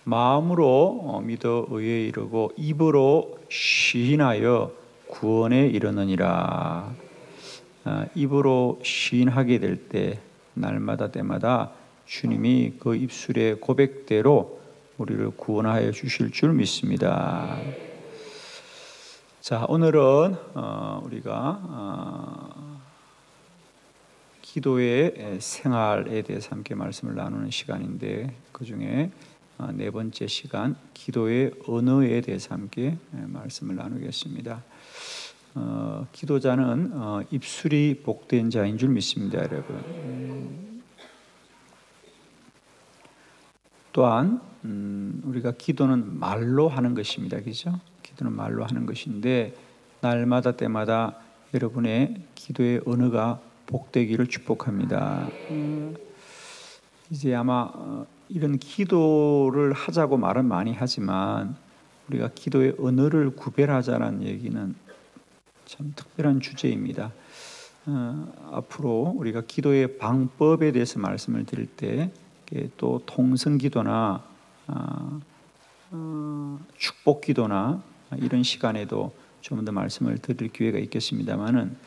마음으로 믿어 의에 이르고 입으로 시인하여 구원에 이르느니라. 입으로 시인하게 될 때 날마다 때마다 주님이 그 입술의 고백대로 우리를 구원하여 주실 줄 믿습니다. 자, 오늘은 우리가 기도의 생활에 대해서 함께 말씀을 나누는 시간인데, 그 중에 네 번째 시간 기도의 언어에 대해서 함께 말씀을 나누겠습니다. 기도자는 입술이 복된 자인 줄 믿습니다, 여러분. 또한 우리가 기도는 말로 하는 것입니다, 그렇죠? 기도는 말로 하는 것인데 날마다 때마다 여러분의 기도의 언어가 복되기를 축복합니다. 이제 아마 이런 기도를 하자고 말은 많이 하지만 우리가 기도의 언어를 구별하자는 얘기는 참 특별한 주제입니다. 앞으로 우리가 기도의 방법에 대해서 말씀을 드릴 때 또 통성기도나 축복기도나 이런 시간에도 좀 더 말씀을 드릴 기회가 있겠습니다만은,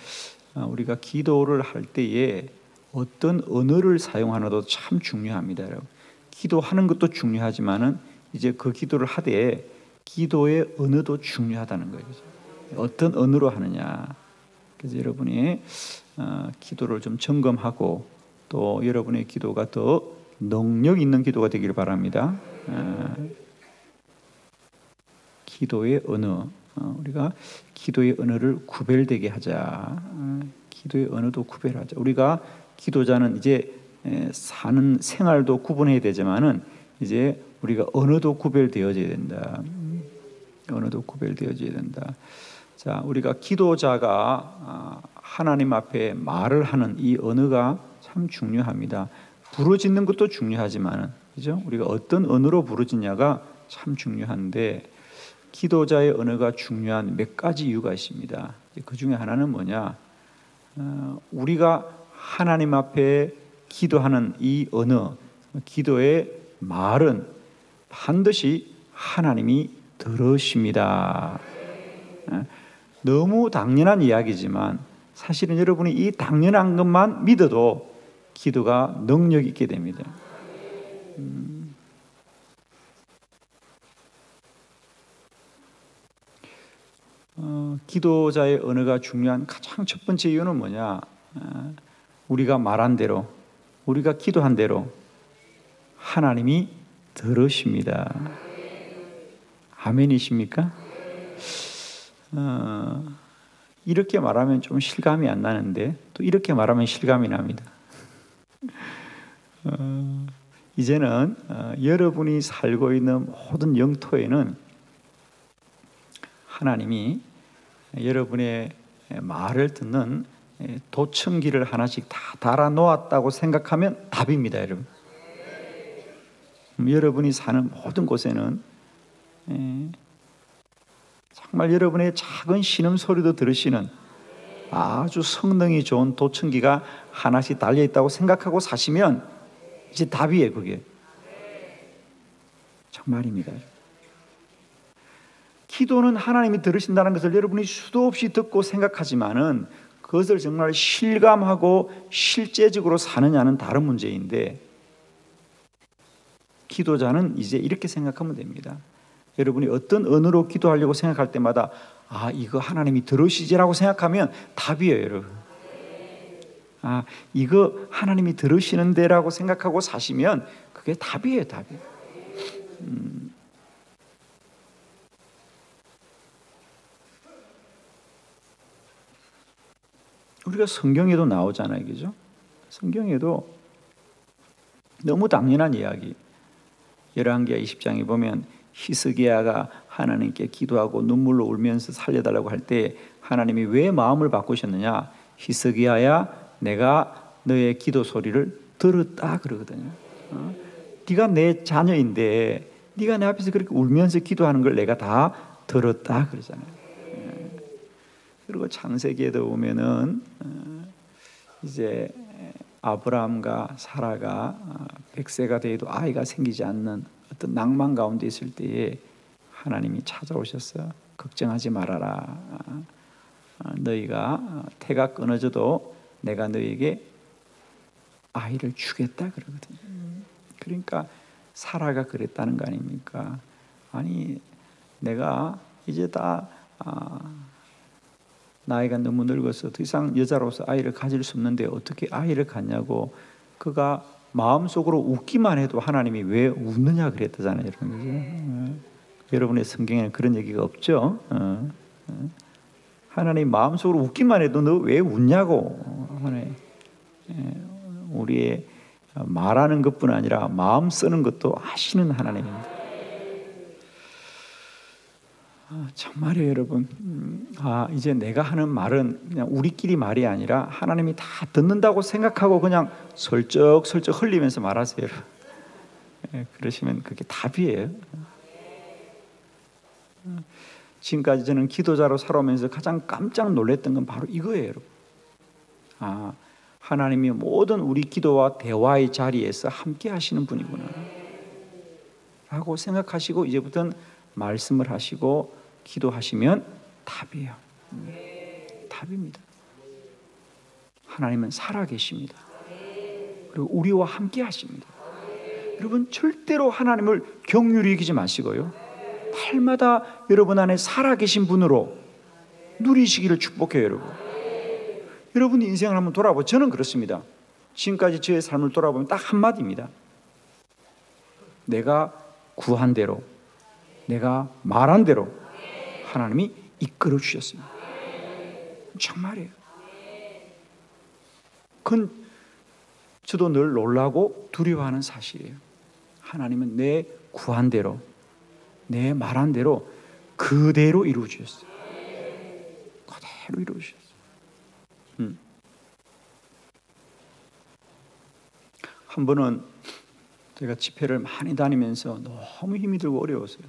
우리가 기도를 할 때에 어떤 언어를 사용하나도 참 중요합니다. 여러분. 기도하는 것도 중요하지만은 이제 그 기도를 하되 기도의 언어도 중요하다는 거예요. 어떤 언어로 하느냐. 그래서 여러분이 기도를 좀 점검하고 또 여러분의 기도가 더 능력 있는 기도가 되기를 바랍니다. 기도의 언어, 우리가 기도의 언어를 구별되게 하자. 기도의 언어도 구별하자. 우리가 기도자는 이제 사는 생활도 구분해야 되지만은 이제 우리가 언어도 구별되어져야 된다. 언어도 구별되어져야 된다. 자, 우리가 기도자가 하나님 앞에 말을 하는 이 언어가 참 중요합니다. 부르짖는 것도 중요하지만은, 그죠? 우리가 어떤 언어로 부르짖냐가 참 중요한데, 기도자의 언어가 중요한 몇 가지 이유가 있습니다. 그 중에 하나는 뭐냐? 우리가 하나님 앞에 기도하는 이 언어, 기도의 말은 반드시 하나님이 들으십니다. 너무 당연한 이야기지만 사실은 여러분이 이 당연한 것만 믿어도 기도가 능력 있게 됩니다. 기도자의 언어가 중요한 가장 첫 번째 이유는 뭐냐? 우리가 말한 대로, 우리가 기도한 대로 하나님이 들으십니다. 아멘이십니까? 이렇게 말하면 좀 실감이 안 나는데 또 이렇게 말하면 실감이 납니다. 이제는 여러분이 살고 있는 모든 영토에는 하나님이 여러분의 말을 듣는 도청기를 하나씩 다 달아 놓았다고 생각하면 답입니다, 여러분. 여러분이 사는 모든 곳에는 정말 여러분의 작은 신음소리도 들으시는 아주 성능이 좋은 도청기가 하나씩 달려있다고 생각하고 사시면 이제 답이에요, 그게. 정말입니다. 기도는 하나님이 들으신다는 것을 여러분이 수도 없이 듣고 생각하지만은 그것을 정말 실감하고 실제적으로 사느냐는 다른 문제인데, 기도자는 이제 이렇게 생각하면 됩니다. 여러분이 어떤 언어로 기도하려고 생각할 때마다 이거 하나님이 들으시지라고 생각하면 답이에요, 여러분. 이거 하나님이 들으시는데라고 생각하고 사시면 그게 답이에요, 답이. 우리가 성경에도 나오잖아요, 그죠? 성경에도 너무 당연한 이야기. 열왕기하 20장에 보면 히스기야가 하나님께 기도하고 눈물로 울면서 살려달라고 할 때 하나님이 왜 마음을 바꾸셨느냐? 히스기야야, 내가 너의 기도 소리를 들었다 그러거든요. 네가 내 자녀인데 네가 내 앞에서 그렇게 울면서 기도하는 걸 내가 다 들었다 그러잖아요. 그리고 창세기에도 보면은 이제 아브라함과 사라가 100세가 돼도 아이가 생기지 않는 어떤 낭만 가운데 있을 때에 하나님이 찾아오셔서 걱정하지 말아라. 너희가 태가 끊어져도 내가 너희에게 아이를 주겠다 그러거든요. 그러니까 사라가 그랬다는 거 아닙니까? 아니 내가 이제 다 나이가 너무 늙어서 더 이상 여자로서 아이를 가질 수 없는데 어떻게 아이를 갖냐고. 그가 마음속으로 웃기만 해도 하나님이 왜 웃느냐 그랬다잖아요. 여러분의 성경에는 그런 얘기가 없죠. 하나님 마음속으로 웃기만 해도 너 왜 웃냐고. 우리의 말하는 것뿐 아니라 마음 쓰는 것도 아시는 하나님입니다. 정말이에요, 여러분. 이제 내가 하는 말은 그냥 우리끼리 말이 아니라 하나님이 다 듣는다고 생각하고 그냥 슬쩍슬쩍 흘리면서 말하세요. 그러시면 그게 답이에요. 지금까지 저는 기도자로 살아오면서 가장 깜짝 놀랐던 건 바로 이거예요, 여러분. 하나님이 모든 우리 기도와 대화의 자리에서 함께 하시는 분이구나 라고 생각하시고 이제부터는 말씀을 하시고 기도하시면 답이에요. 답입니다. 하나님은 살아계십니다. 그리고 우리와 함께 하십니다. 여러분 절대로 하나님을 경률히 여기지 마시고요, 날마다 여러분 안에 살아계신 분으로 누리시기를 축복해요. 여러분 인생을 한번 돌아보고 저는 그렇습니다. 지금까지 저의 삶을 돌아보면 딱 한마디입니다. 내가 구한 대로, 내가 말한 대로 하나님이 이끌어 주셨습니다. 정말이에요. 그건 저도 늘 놀라고 두려워하는 사실이에요. 하나님은 내 구한 대로, 내 말한 대로 그대로 이루어 주셨어요. 그대로 이루어 주셨어요. 한 번은 제가 집회를 많이 다니면서 너무 힘이 들고 어려웠어요.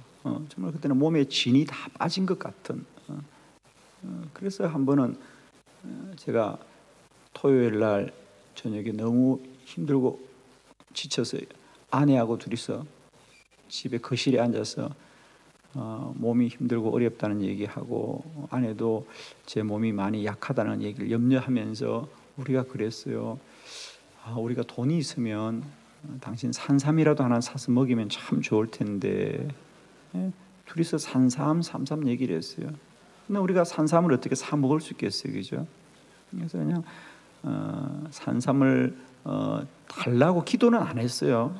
정말 그때는 몸에 진이 다 빠진 것 같은. 그래서 한 번은 제가 토요일 날 저녁에 너무 힘들고 지쳐서 아내하고 둘이서 집에 거실에 앉아서 몸이 힘들고 어렵다는 얘기하고, 아내도 제 몸이 많이 약하다는 얘기를 염려하면서 우리가 그랬어요. 우리가 돈이 있으면 당신 산삼이라도 하나 사서 먹이면 참 좋을 텐데. 둘이서 산삼 얘기를 했어요. 근데 우리가 산삼을 어떻게 사 먹을 수 있겠어요, 그죠? 그래서 그냥 산삼을 달라고 기도는 안 했어요.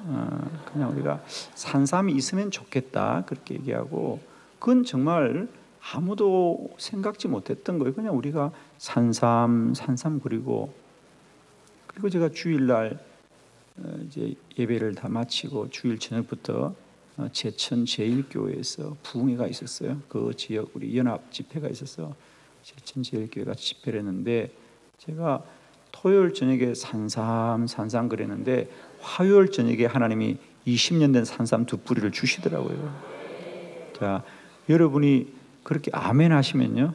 그냥 우리가 산삼이 있으면 좋겠다 그렇게 얘기하고, 그건 정말 아무도 생각지 못했던 거예요. 그냥 우리가 산삼 그리고 제가 주일날 이제 예배를 다 마치고 주일 저녁부터 제천 제1교회에서 부흥회가 있었어요. 그 지역 우리 연합 집회가 있어서 제천 제1교회가 집회를 했는데, 제가 토요일 저녁에 산삼 그랬는데 화요일 저녁에 하나님이 20년 된 산삼 2뿌리를 주시더라고요. 자, 여러분이 그렇게 아멘 하시면요,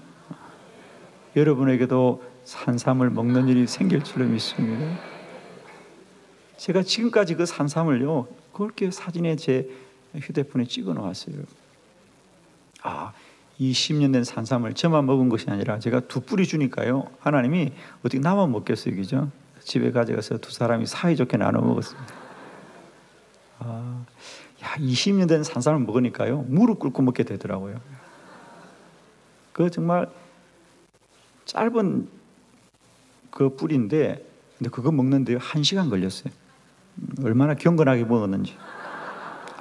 여러분에게도 산삼을 먹는 일이 생길 줄로 믿습니다. 제가 지금까지 그 산삼을요, 그렇게 사진에 제 휴대폰에 찍어 놓았어요. 20년 된 산삼을 저만 먹은 것이 아니라 제가 2뿌리 주니까요, 하나님이 어떻게 나만 먹겠어요, 그죠? 집에 가져가서 2사람이 사이좋게 나눠 먹었습니다. 20년 된 산삼을 먹으니까요, 무릎 꿇고 먹게 되더라고요. 그 정말 짧은 그 뿌리인데, 근데 그거 먹는데 1시간 걸렸어요. 얼마나 경건하게 먹었는지.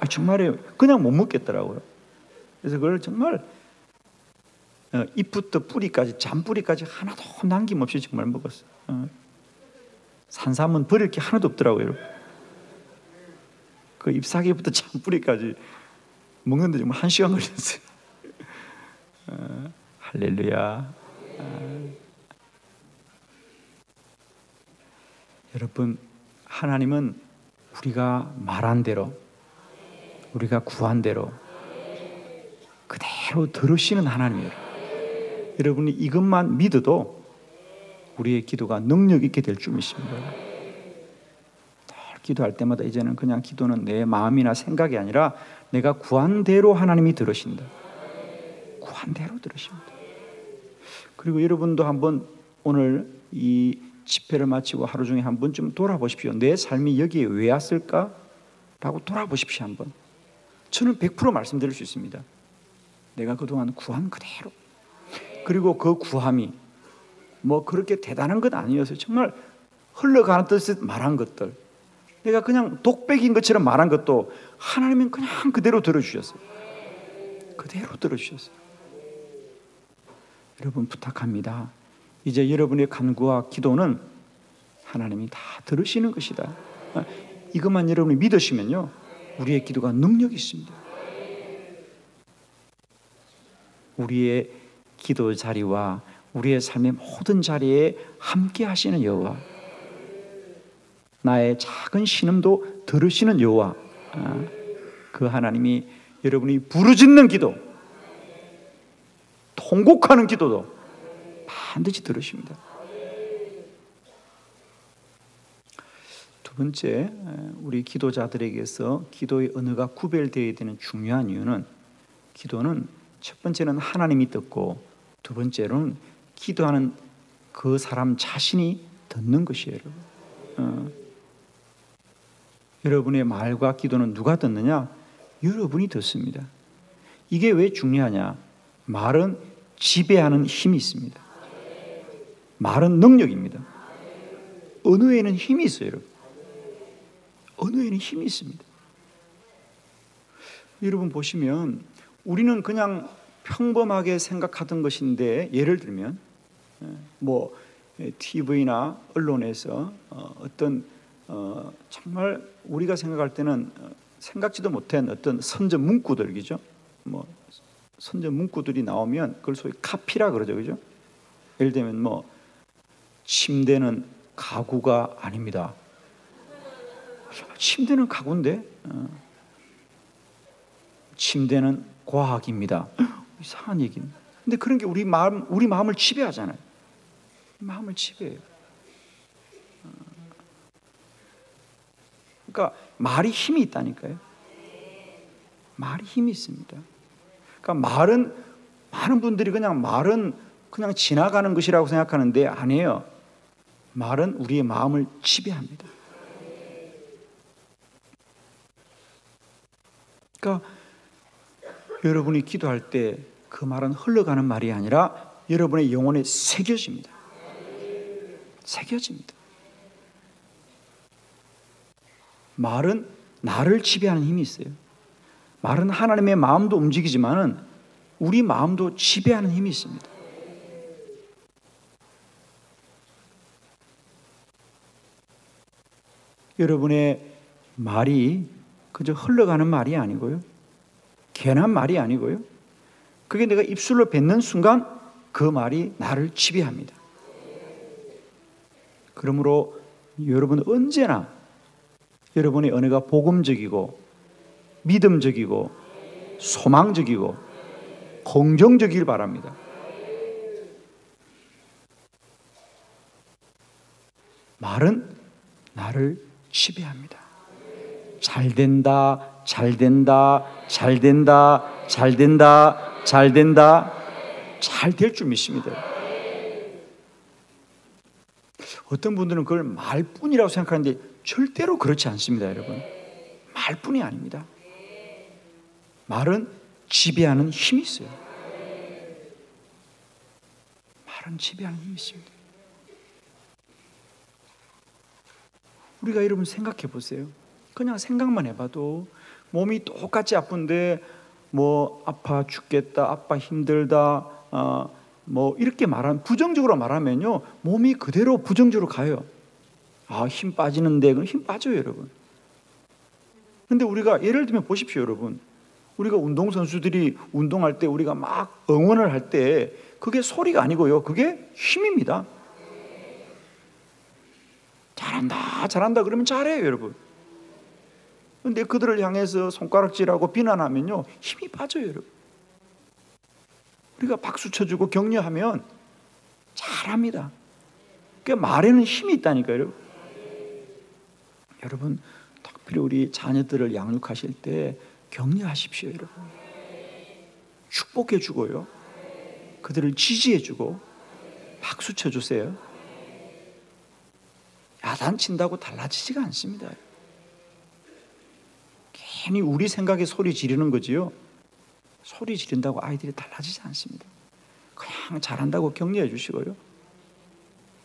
정말이에요. 그냥 못 먹겠더라고요. 그래서 그걸 정말 잎부터 뿌리까지, 잔뿌리까지 하나도 남김없이 정말 먹었어요. 산삼은 버릴 게 하나도 없더라고요. 그 잎사귀부터 잔뿌리까지 먹는데 정말 1시간 걸렸어요. 할렐루야. 여러분, 하나님은 우리가 말한 대로, 우리가 구한 대로 그대로 들으시는 하나님이에요. 여러분이 이것만 믿어도 우리의 기도가 능력 있게 될 줄 믿습니다. 기도할 때마다 이제는 그냥 기도는 내 마음이나 생각이 아니라 내가 구한 대로 하나님이 들으신다. 구한 대로 들으십니다. 그리고 여러분도 한번 오늘 이 집회를 마치고 하루 중에 한 번쯤 돌아보십시오. 내 삶이 여기에 왜 왔을까? 라고 돌아보십시오. 한번. 저는 100% 말씀드릴 수 있습니다. 내가 그동안 구한 그대로. 그리고 그 구함이 뭐 그렇게 대단한 것 아니었어요. 정말 흘러가는 듯이 말한 것들, 내가 그냥 독백인 것처럼 말한 것도 하나님은 그냥 그대로 들어주셨어요. 그대로 들어주셨어요. 여러분 부탁합니다. 이제 여러분의 간구와 기도는 하나님이 다 들으시는 것이다. 이것만 여러분이 믿으시면요, 우리의 기도가 능력이 있습니다. 우리의 기도 자리와 우리의 삶의 모든 자리에 함께 하시는 여호와, 나의 작은 신음도 들으시는 여호와, 그 하나님이 여러분이 부르짖는 기도, 통곡하는 기도도 반드시 들으십니다. 두 번째, 우리 기도자들에게서 기도의 언어가 구별되어야 되는 중요한 이유는, 기도는 첫 번째는 하나님이 듣고 두 번째로는 기도하는 그 사람 자신이 듣는 것이에요. 여러분의 말과 기도는 누가 듣느냐? 여러분이 듣습니다. 이게 왜 중요하냐? 말은 지배하는 힘이 있습니다. 말은 능력입니다. 언어에는 힘이 있어요, 여러분. 언어에는 힘이 있습니다. 여러분 보시면 우리는 그냥 평범하게 생각하던 것인데, 예를 들면 뭐 TV나 언론에서 어떤 정말 우리가 생각할 때는 생각지도 못한 어떤 선전 문구들이죠. 뭐 선전 문구들이 나오면 그걸 소위 카피라 그러죠, 그죠? 예를 들면 뭐 침대는 가구가 아닙니다. 침대는 가구인데, 침대는 과학입니다. 이상한 얘기입니다. 근데 그런 게 우리 마음을 지배하잖아요. 마음을 지배해요. 그러니까 말이 힘이 있다니까요. 말이 힘이 있습니다. 그러니까 말은, 많은 분들이 말은 그냥 지나가는 것이라고 생각하는데 아니에요. 말은 우리의 마음을 지배합니다. 그러니까 여러분이 기도할 때 그 말은 흘러가는 말이 아니라 여러분의 영혼에 새겨집니다. 새겨집니다. 말은 나를 지배하는 힘이 있어요. 말은 하나님의 마음도 움직이지만은 우리 마음도 지배하는 힘이 있습니다. 여러분의 말이 그저 흘러가는 말이 아니고요, 괜한 말이 아니고요, 그게 내가 입술로 뱉는 순간 그 말이 나를 지배합니다. 그러므로 여러분 언제나 여러분의 언어가 복음적이고 믿음적이고 소망적이고 긍정적이길 바랍니다. 말은 나를 지배합니다. 잘 된다, 잘 된다, 잘 된다, 잘 된다, 잘 된다, 잘 될 줄 믿습니다. 어떤 분들은 그걸 말뿐이라고 생각하는데 절대로 그렇지 않습니다, 여러분. 말뿐이 아닙니다. 말은 지배하는 힘이 있어요. 말은 지배하는 힘이 있습니다. 우리가 여러분 생각해 보세요. 그냥 생각만 해봐도 몸이 똑같이 아픈데 뭐 아파 죽겠다, 아파 힘들다, 뭐 이렇게 부정적으로 말하면요, 몸이 그대로 부정적으로 가요. 힘 빠지는데, 그럼 힘 빠져요, 여러분. 근데 우리가 예를 들면 보십시오, 여러분. 우리가 운동선수들이 운동할 때 우리가 막 응원을 할 때 그게 소리가 아니고요, 그게 힘입니다. 잘한다, 잘한다 그러면 잘해요, 여러분. 근데 그들을 향해서 손가락질하고 비난하면요, 힘이 빠져요, 여러분. 우리가 박수 쳐주고 격려하면 잘합니다. 그러니까 말에는 힘이 있다니까요, 여러분. 여러분, 특별히 우리 자녀들을 양육하실 때 격려하십시오. 여러분, 축복해 주고요, 그들을 지지해 주고 박수 쳐 주세요. 야단친다고 달라지지가 않습니다. 괜히 우리 생각에 소리 지르는 거지요, 소리 지른다고 아이들이 달라지지 않습니다. 그냥 잘한다고 격려해 주시고요,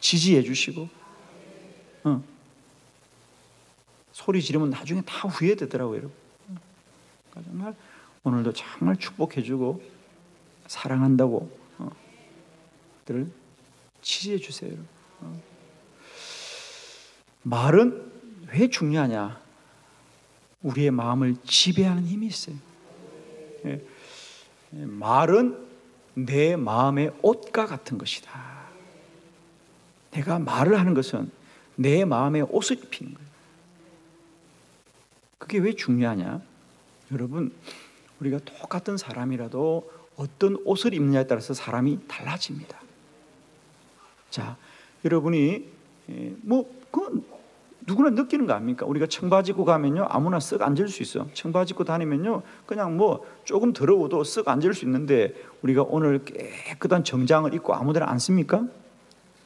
지지해 주시고, 소리 지르면 나중에 다 후회되더라고요, 여러분. 그러니까 정말 오늘도 정말 축복해 주고 사랑한다고 들 지지해 주세요. 말은 왜 중요하냐? 우리의 마음을 지배하는 힘이 있어요. 말은 내 마음의 옷과 같은 것이다. 내가 말을 하는 것은 내 마음의 옷을 입히는 거예요. 그게 왜 중요하냐? 여러분, 우리가 똑같은 사람이라도 어떤 옷을 입느냐에 따라서 사람이 달라집니다. 자, 여러분이 그건 누구나 느끼는 거 아닙니까? 우리가 청바지 입고 가면요, 아무나 쓱 앉을 수 있어. 청바지 입고 다니면요, 그냥 조금 더러워도 쓱 앉을 수 있는데, 우리가 오늘 깨끗한 정장을 입고 아무데나 앉습니까?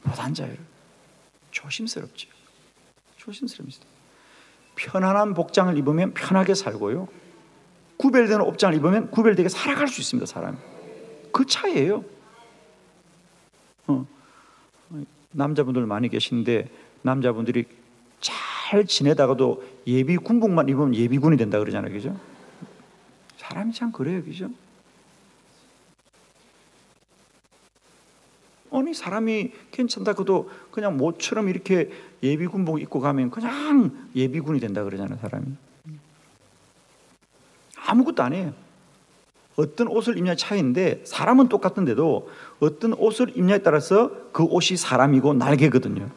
못 앉아요. 조심스럽죠. 조심스럽습니다. 편안한 복장을 입으면 편하게 살고요, 구별되는 옷장을 입으면 구별되게 살아갈 수 있습니다. 사람이. 그 차이예요. 남자분들 많이 계신데, 남자분들이 잘 지내다가도 예비 군복만 입으면 예비군이 된다 그러잖아요, 그죠? 사람이 참 그래요, 그죠? 아니, 사람이 괜찮다고도 그냥 모처럼 이렇게 예비 군복 입고 가면 그냥 예비군이 된다 그러잖아요, 사람이. 아무것도 안 해요. 어떤 옷을 입냐의 차이인데, 사람은 똑같은데도 어떤 옷을 입냐에 따라서 그 옷이 사람이고 날개거든요.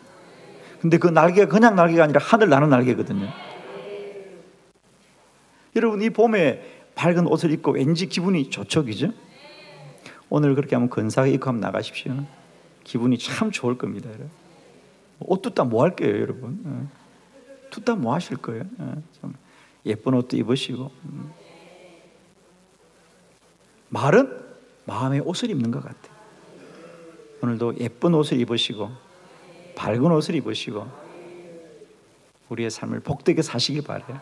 근데 그 날개가 그냥 날개가 아니라 하늘 나는 날개거든요. 여러분, 이 봄에 밝은 옷을 입고 왠지 기분이 좋죠, 그죠? 오늘 그렇게 한번 근사하게 입고 한번 나가십시오. 기분이 참 좋을 겁니다. 여러분. 옷 뜯다 뭐 할 거예요, 여러분? 뜯다 뭐 하실 거예요? 좀 예쁜 옷도 입으시고. 말은 마음의 옷을 입는 것 같아요. 오늘도 예쁜 옷을 입으시고 밝은 옷을 입으시고 우리의 삶을 복되게 사시길 바라요.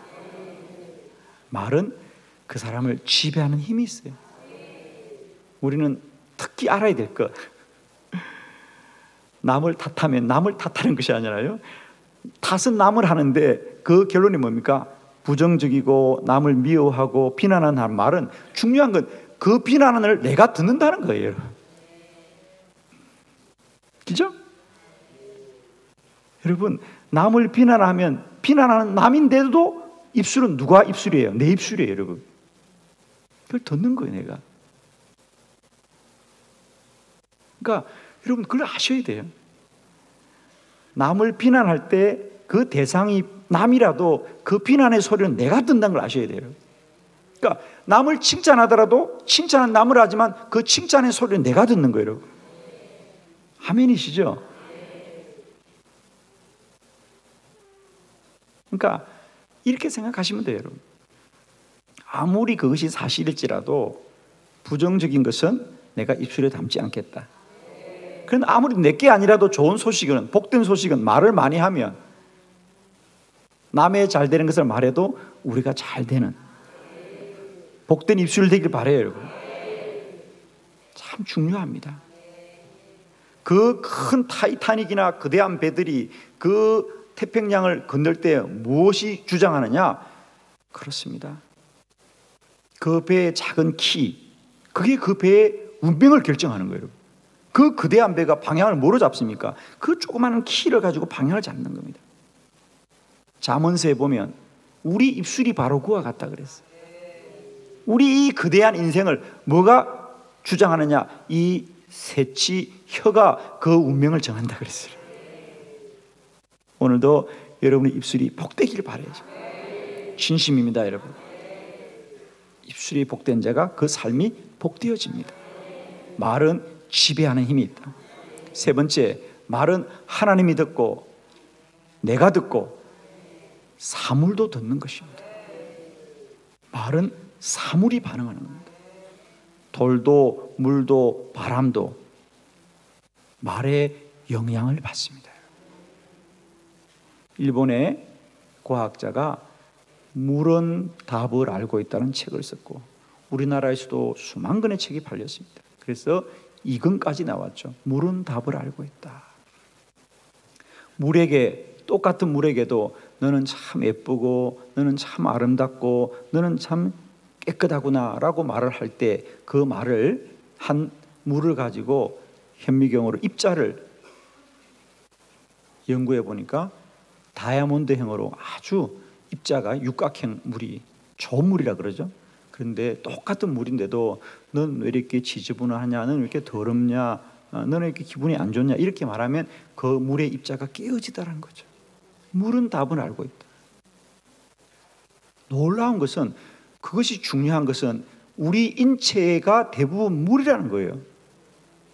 말은 그 사람을 지배하는 힘이 있어요. 우리는 특히 알아야 될 것, 남을 탓하면 남을 탓하는 것이 아니라요, 탓은 남을 하는데 그 결론이 뭡니까? 부정적이고 남을 미워하고 비난하는 말은, 중요한 건 그 비난을 내가 듣는다는 거예요. 그죠? 여러분, 남을 비난하면 비난하는 남인데도 입술은 누가 입술이에요? 내 입술이에요, 여러분. 그걸 듣는 거예요, 내가. 그러니까 여러분, 그걸 아셔야 돼요. 남을 비난할 때 그 대상이 남이라도 그 비난의 소리는 내가 듣는다는 걸 아셔야 돼요. 그러니까 남을 칭찬하더라도 칭찬은 남을 하지만 그 칭찬의 소리는 내가 듣는 거예요, 여러분. 아멘이시죠? 그러니까 이렇게 생각하시면 돼요, 여러분. 아무리 그것이 사실일지라도 부정적인 것은 내가 입술에 담지 않겠다. 그런데 아무리 내게 아니라도 좋은 소식은, 복된 소식은 말을 많이 하면, 남의 잘 되는 것을 말해도 우리가 잘 되는 복된 입술 되길 바라요, 여러분. 참 중요합니다. 그 큰 타이타닉이나 거대한 배들이 그 태평양을 건널 때 무엇이 주장하느냐? 그렇습니다. 그 배의 작은 키, 그게 그 배의 운명을 결정하는 거예요. 그 거대한 배가 방향을 뭐로 잡습니까? 그 조그마한 키를 가지고 방향을 잡는 겁니다. 잠언서에 보면 우리 입술이 바로 그와 같다 그랬어요. 우리 이 거대한 인생을 뭐가 주장하느냐? 이 새치, 혀가 그 운명을 정한다 그랬어요. 오늘도 여러분의 입술이 복되기를 바라야죠. 진심입니다, 여러분. 입술이 복된 자가 그 삶이 복되어집니다. 말은 지배하는 힘이 있다. 세 번째, 말은 하나님이 듣고 내가 듣고 사물도 듣는 것입니다. 말은 사물이 반응하는 겁니다. 돌도 물도 바람도 말에 영향을 받습니다. 일본의 과학자가 물은 답을 알고 있다는 책을 썼고 우리나라에서도 수만 권의 책이 팔렸습니다. 그래서 2권까지 나왔죠. 물은 답을 알고 있다. 물에게, 똑같은 물에게도 너는 참 예쁘고 너는 참 아름답고 너는 참 깨끗하구나 라고 말을 할 때 그 말을 한 물을 가지고 현미경으로 입자를 연구해 보니까 다이아몬드형으로 아주 입자가 육각형 물이 좋은 물이라 그러죠. 그런데 똑같은 물인데도 넌 왜 이렇게 지저분하냐, 넌 왜 이렇게 더럽냐, 너는 왜 이렇게 기분이 안 좋냐 이렇게 말하면 그 물의 입자가 깨어지다라는 거죠. 물은 답을 알고 있다. 놀라운 것은, 그것이 중요한 것은 우리 인체가 대부분 물이라는 거예요.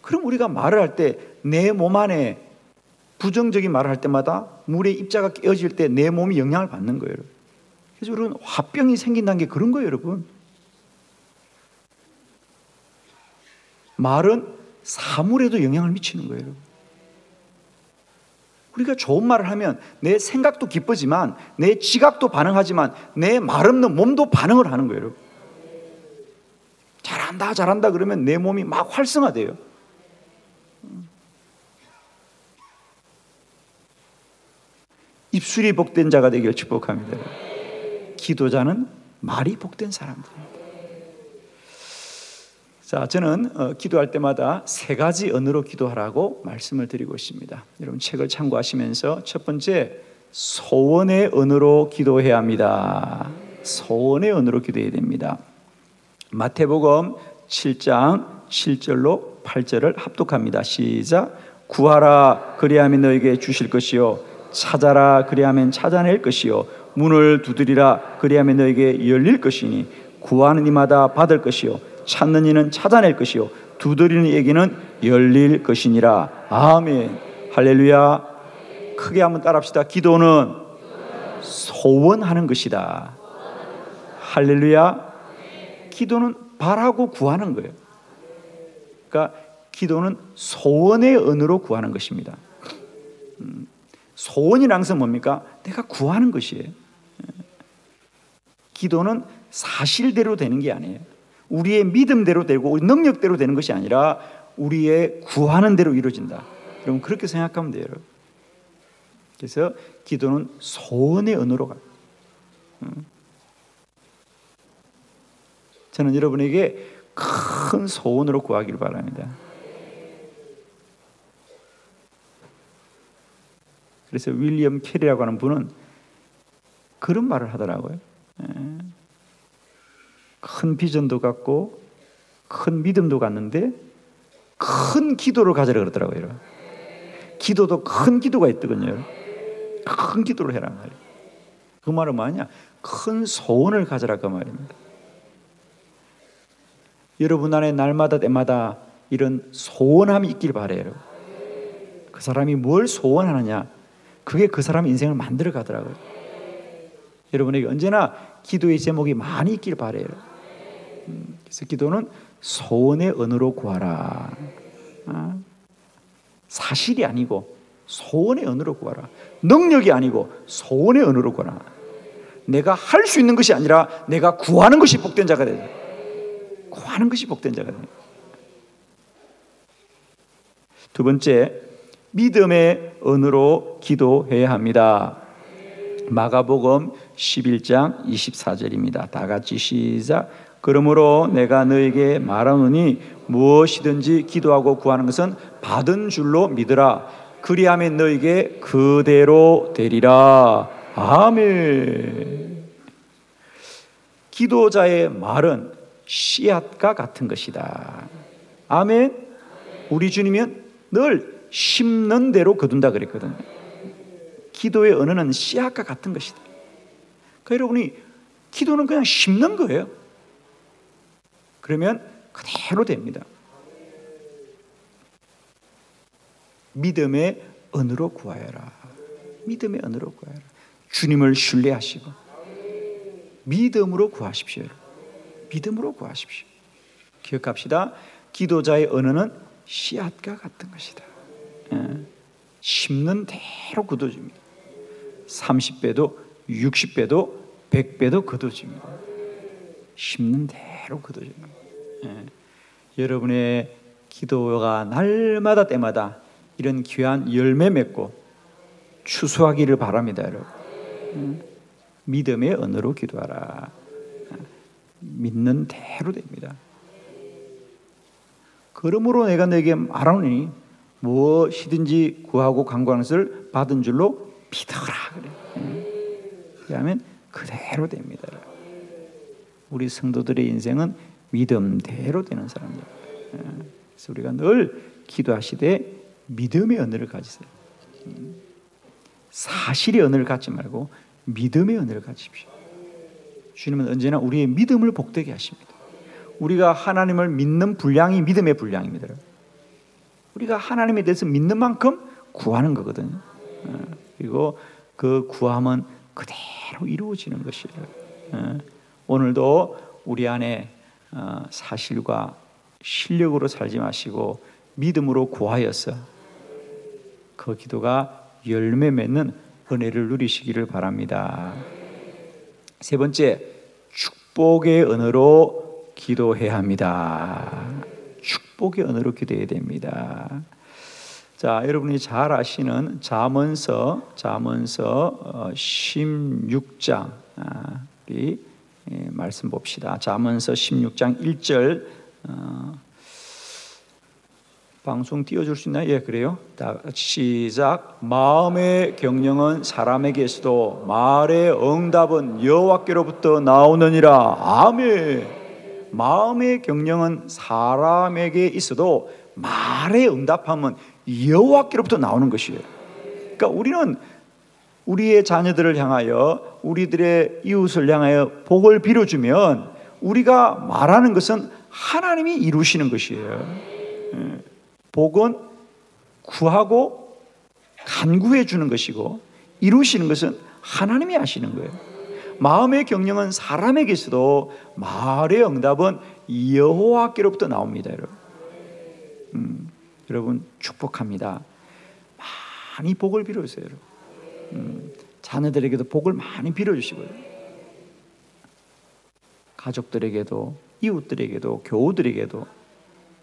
그럼 우리가 말을 할 때 내 몸 안에 부정적인 말을 할 때마다 물의 입자가 깨어질 때 내 몸이 영향을 받는 거예요. 그래서 우리는 화병이 생긴다는 게 그런 거예요, 여러분. 말은 사물에도 영향을 미치는 거예요. 우리가 좋은 말을 하면 내 생각도 기쁘지만 내 지각도 반응하지만 내 말 없는 몸도 반응을 하는 거예요. 잘한다 잘한다 그러면 내 몸이 막 활성화돼요. 입술이 복된 자가 되기를 축복합니다. 기도자는 말이 복된 사람들입니다. 자, 저는 기도할 때마다 3가지 언어로 기도하라고 말씀을 드리고 있습니다. 여러분 책을 참고하시면서 첫 번째, 소원의 언어로 기도해야 합니다. 소원의 언어로 기도해야 됩니다. 마태복음 7장 7절로 8절을 합독합니다. 시작. 구하라 그리하면 너에게 주실 것이요 찾아라 그리하면 찾아낼 것이요 문을 두드리라 그리하면 너에게 열릴 것이니 구하는 이마다 받을 것이요 찾는 이는 찾아낼 것이요 두드리는 이에게는 열릴 것이니라. 아멘. 할렐루야. 크게 한번 따라합시다. 기도는 소원하는 것이다. 할렐루야. 기도는 바라고 구하는 거예요. 그러니까 기도는 소원의 언어로 구하는 것입니다. 소원이란 것은 뭡니까? 내가 구하는 것이에요. 기도는 사실대로 되는 게 아니에요. 우리의 믿음대로 되고 우리 능력대로 되는 것이 아니라 우리의 구하는 대로 이루어진다. 여러분 그렇게 생각하면 돼요. 그래서 기도는 소원의 언어로 가요. 저는 여러분에게 큰 소원으로 구하기를 바랍니다. 그래서 윌리엄 캐리라고 하는 분은 그런 말을 하더라고요. 큰 비전도 갖고 큰 믿음도 갖는데 큰 기도를 가져라 그러더라고요. 기도도 큰 기도가 있더군요. 큰 기도를 해라 말이에요. 그 말은 뭐냐? 큰 소원을 가져라 그 말입니다. 여러분 안에 날마다 때마다 이런 소원함이 있길 바라요. 그 사람이 뭘 소원하느냐, 그게 그 사람 인생을 만들어 가더라고요. 여러분에게 언제나 기도의 제목이 많이 있길 바라요. 그래서 기도는 소원의 언어로 구하라. 사실이 아니고 소원의 언어로 구하라. 능력이 아니고 소원의 언어로 구하라. 내가 할 수 있는 것이 아니라 내가 구하는 것이 복된 자가 되자. 구하는 것이 복된 자가 되자. 두 번째, 믿음의 언어로 기도해야 합니다. 마가복음 11장 24절입니다. 다 같이 시작. 그러므로 내가 너에게 말하노니 무엇이든지 기도하고 구하는 것은 받은 줄로 믿으라. 그리하면 너에게 그대로 되리라. 아멘. 기도자의 말은 씨앗과 같은 것이다. 아멘. 우리 주님은 늘 심는 대로 거둔다 그랬거든요. 기도의 언어는 씨앗과 같은 것이다. 그러니까 여러분이 기도는 그냥 심는 거예요. 그러면 그대로 됩니다. 믿음의 언어로 구하여라. 믿음의 언어로 구하여라. 주님을 신뢰하시고 믿음으로 구하십시오. 믿음으로 구하십시오. 기억합시다. 기도자의 언어는 씨앗과 같은 것이다. 심는 대로 거둬줍니다. 30배도 60배도 100배도 거둬줍니다. 심는 대로 거둬줍니다. 여러분의 기도가 날마다 때마다 이런 귀한 열매 맺고 추수하기를 바랍니다. 여러분. 믿음의 언어로 기도하라. 믿는 대로 됩니다. 그러므로 내가 내게 말하노니 무엇이든지 구하고 간구하는 것을 받은 줄로 믿어라 그래. 그러면 그대로 됩니다. 우리 성도들의 인생은 믿음대로 되는 사람들. 그래서 우리가 늘 기도하시되 믿음의 언어를 가지세요. 사실의 언어를 갖지 말고 믿음의 언어를 가지십시오. 주님은 언제나 우리의 믿음을 복되게 하십니다. 우리가 하나님을 믿는 분량이 믿음의 분량입니다. 우리가 하나님에 대해서 믿는 만큼 구하는 거거든요. 그리고 그 구함은 그대로 이루어지는 것이에요. 오늘도 우리 안에 사실과 실력으로 살지 마시고 믿음으로 구하여서 그 기도가 열매 맺는 은혜를 누리시기를 바랍니다. 세 번째, 축복의 언어로 기도해야 합니다. 축복의 언어로 기도해야 됩니다. 자, 여러분이 잘 아시는 잠언서 16장 우리 말씀 봅시다. 잠언서 16장 1절 방송 띄워줄 수 있나요? 예, 그래요. 시작. 마음의 경영은 사람에게서도 말의 응답은 여호와께로부터 나오느니라. 아멘. 마음의 경영은 사람에게 있어도 말의 응답함은 여호와께로부터 나오는 것이에요. 그러니까 우리는 우리의 자녀들을 향하여, 우리들의 이웃을 향하여 복을 빌어주면 우리가 말하는 것은 하나님이 이루시는 것이에요. 복은 구하고 간구해 주는 것이고 이루시는 것은 하나님이 하시는 거예요. 마음의 경영은 사람에게서도 말의 응답은 여호와께로부터 나옵니다. 여러분 축복합니다. 많이 복을 빌어주세요. 자녀들에게도 복을 많이 빌어주시고요. 가족들에게도 이웃들에게도 교우들에게도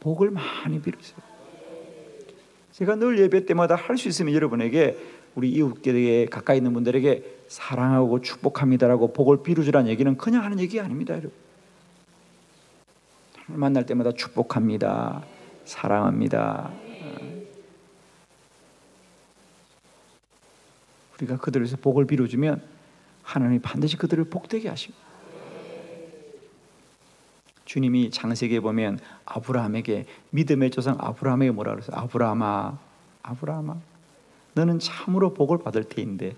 복을 많이 빌어주세요. 제가 늘 예배 때마다 할 수 있으면 여러분에게, 우리 이웃들에게, 가까이 있는 분들에게 사랑하고 축복합니다라고 복을 빌어주라는 얘기는 그냥 하는 얘기가 아닙니다. 여러분, 만날 때마다 축복합니다, 사랑합니다. 우리가 그들을 위해서 복을 빌어주면 하나님이 반드시 그들을 복되게 하십니다. 주님이 창세기에 보면 아브라함에게, 믿음의 조상 아브라함에게 뭐라 그랬어요? 아브라함아, 너는 참으로 복을 받을 테인데,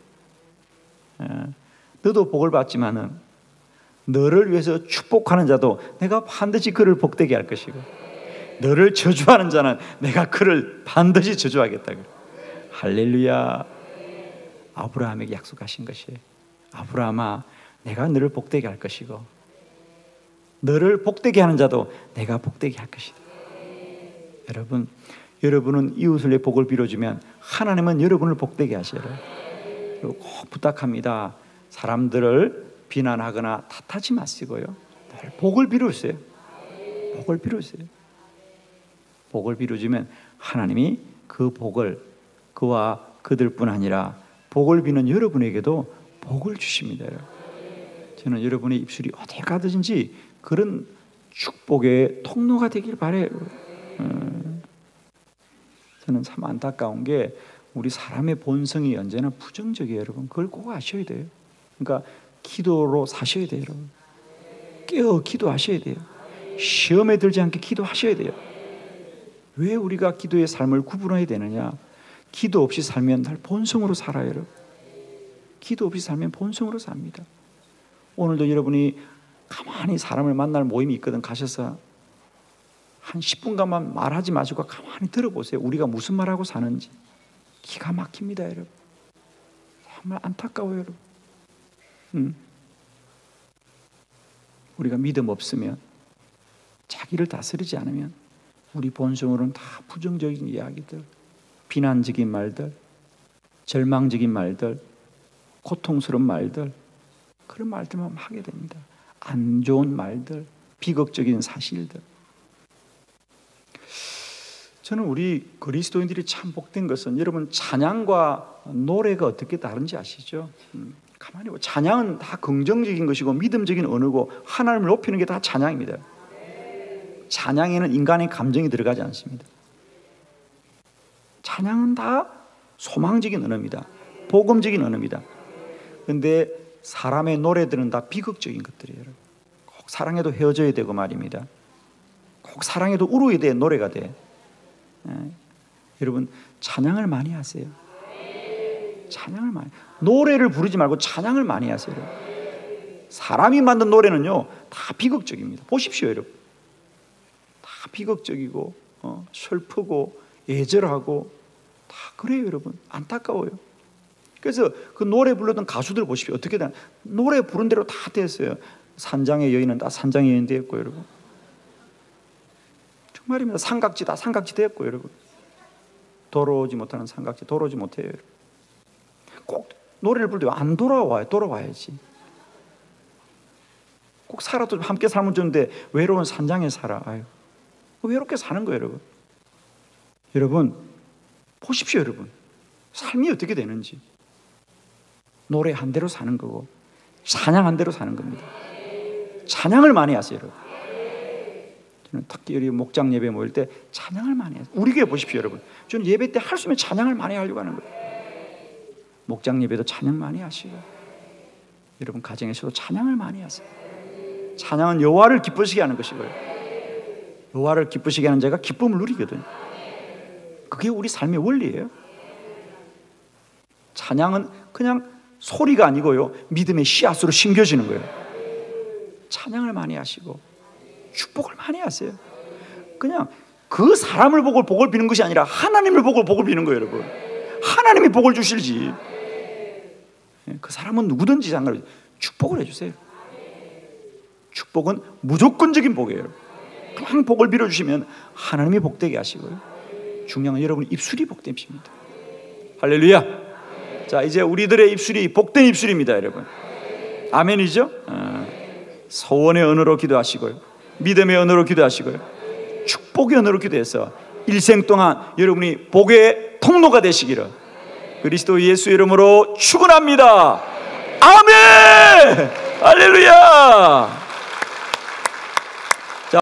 너도 복을 받지만은 너를 위해서 축복하는 자도 내가 반드시 그를 복되게 할 것이고, 너를 저주하는 자는 내가 그를 반드시 저주하겠다. 할렐루야. 아브라함에게 약속하신 것이에요. 아브라함아, 내가 너를 복되게 할 것이고 너를 복되게 하는 자도 내가 복되게 할 것이다. 여러분은 이웃을 위해 복을 빌어주면 하나님은 여러분을 복되게 하셔요. 그리고 꼭 부탁합니다. 사람들을 비난하거나 탓하지 마시고요, 늘 복을 빌어주세요. 복을 빌어주세요. 복을 빌어주면 하나님이 그 복을 그와 그들뿐 아니라 복을 비는 여러분에게도 복을 주십니다. 저는 여러분의 입술이 어디에 가든지 그런 축복의 통로가 되길 바라요. 저는 참 안타까운 게 우리 사람의 본성이 언제나 부정적이에요. 여러분, 그걸 꼭 아셔야 돼요. 그러니까 기도로 사셔야 돼요. 여러분, 깨어 기도하셔야 돼요. 시험에 들지 않게 기도하셔야 돼요. 왜 우리가 기도의 삶을 구분해야 되느냐? 기도 없이 살면 날 본성으로 살아요. 여러분, 기도 없이 살면 본성으로 삽니다. 오늘도 여러분이 가만히 사람을 만날 모임이 있거든, 가셔서 한 10분간만 말하지 마시고 가만히 들어보세요. 우리가 무슨 말하고 사는지. 기가 막힙니다. 여러분, 정말 안타까워요. 여러분, 우리가 믿음 없으면, 자기를 다스리지 않으면 우리 본성으로는 다 부정적인 이야기들, 비난적인 말들, 절망적인 말들, 고통스러운 말들, 그런 말들만 하게 됩니다. 안 좋은 말들, 비극적인 사실들. 저는 우리 그리스도인들이 참 복된 것은, 여러분 찬양과 노래가 어떻게 다른지 아시죠? 가만히 보면 찬양은 다 긍정적인 것이고 믿음적인 언어고 하나님을 높이는 게 다 찬양입니다. 찬양에는 인간의 감정이 들어가지 않습니다. 찬양은 다 소망적인 언어입니다. 복음적인 언어입니다. 그런데 사람의 노래들은 다 비극적인 것들이에요. 꼭 사랑해도 헤어져야 되고 말입니다. 꼭 사랑해도 울어야 돼, 노래가 돼. 여러분 찬양을 많이 하세요. 찬양을 많이, 노래를 부르지 말고 찬양을 많이 하세요. 사람이 만든 노래는요 다 비극적입니다. 보십시오 여러분, 다 비극적이고 슬프고 애절하고 다 그래요 여러분. 안타까워요. 그래서 그 노래 불렀던 가수들 보십시오. 어떻게 되나, 노래 부른 대로 다 됐어요. 산장의 여인은 다 산장의 여인 되었고 여러분, 정말입니다. 삼각지 다 삼각지 되었고 여러분, 돌아오지 못하는 삼각지 돌아오지 못해요 여러분. 꼭 노래를 부를 때 안 돌아와요. 돌아와야지. 꼭 살아도 함께 살면 좋은데 외로운 산장에 살아. 아유, 외롭게 사는 거예요 여러분. 여러분 보십시오 여러분, 삶이 어떻게 되는지. 노래 한 대로 사는 거고 찬양 한 대로 사는 겁니다. 찬양을 많이 하세요 여러분. 저는 특히 우리 목장 예배 모일 때 찬양을 많이 해요. 우리 교회 보십시오 여러분, 저는 예배 때 할 수 있으면 찬양을 많이 하려고 하는 거예요. 목장 예배도 찬양 많이 하시고, 여러분 가정에서도 찬양을 많이 하세요. 찬양은 여호와를 기쁘시게 하는 것이고요, 여호와를 기쁘시게 하는 자가 기쁨을 누리거든요. 그게 우리 삶의 원리예요. 찬양은 그냥 소리가 아니고요, 믿음의 씨앗으로 심겨지는 거예요. 찬양을 많이 하시고 축복을 많이 하세요. 그냥 그 사람을 보고 복을 비는 것이 아니라 하나님을 보고 복을 비는 거예요 여러분. 하나님이 복을 주실지, 그 사람은 누구든지 상관없이 축복을 해주세요. 축복은 무조건적인 복이에요. 그냥 복을 빌어주시면 하나님이 복되게 하시고요, 중요한 건 여러분 입술이 복됨입니다. 할렐루야. 자, 이제 우리들의 입술이 복된 입술입니다 여러분. 아멘이죠? 소원의 언어로 기도하시고요, 믿음의 언어로 기도하시고요, 축복의 언어로 기도해서 일생 동안 여러분이 복의 통로가 되시기를 그리스도 예수 이름으로 축원합니다. 아멘. 할렐루야.